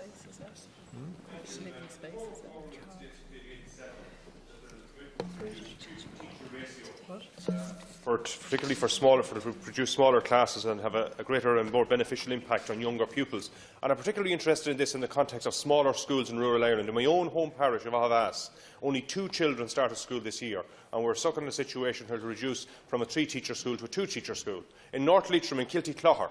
space, is it? Living space, is it? Particularly to produce smaller classes and have a greater and more beneficial impact on younger pupils. And I'm particularly interested in this in the context of smaller schools in rural Ireland. In my own home parish of Havas, only 2 children started school this year, and we're stuck in a situation where to reduce from a 3-teacher school to a 2-teacher school. In North Leitrim, in Kilty-Clogher,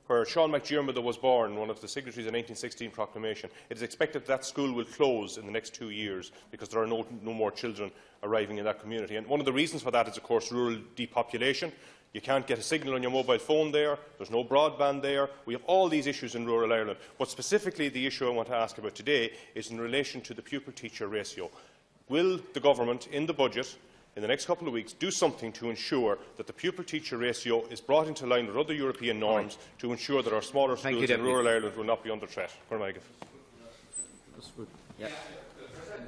where Sean McDiarmid was born, one of the signatories of the 1916 proclamation, it is expected that school will close in the next 2 years because there are no more children arriving in that community. And one of the reasons for that is, of course, rural depopulation. You can't get a signal on your mobile phone there. There's no broadband there. We have all these issues in rural Ireland. But specifically, the issue I want to ask about today is in relation to the pupil-teacher ratio. Will the government, in the budget, in the next couple of weeks, do something to ensure that the pupil-teacher ratio is brought into line with other European norms to ensure that our smaller schools in rural Ireland will not be under threat?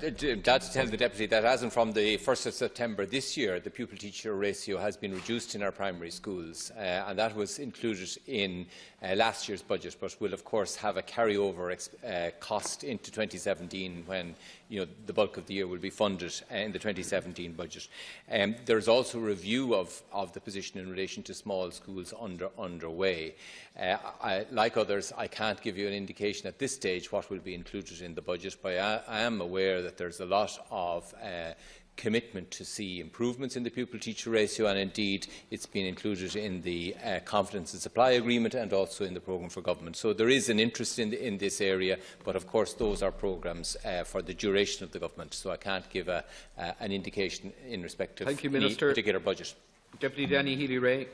Glad to tell the Deputy that as and from the 1st of September this year, the pupil-teacher ratio has been reduced in our primary schools, and that was included in last year's budget, but will of course have a carry-over cost into 2017 when the bulk of the year will be funded in the 2017 budget. There is also a review of the position in relation to small schools underway. Like others, I can't give you an indication at this stage what will be included in the budget, but I am aware that there is a lot of commitment to see improvements in the pupil-teacher ratio, and indeed it has been included in the confidence and supply agreement and also in the programme for government. So there is an interest in this area, but of course those are programmes for the duration of the government, so I can't give an indication in respect of any particular budget. Deputy Danny Healy-Rae.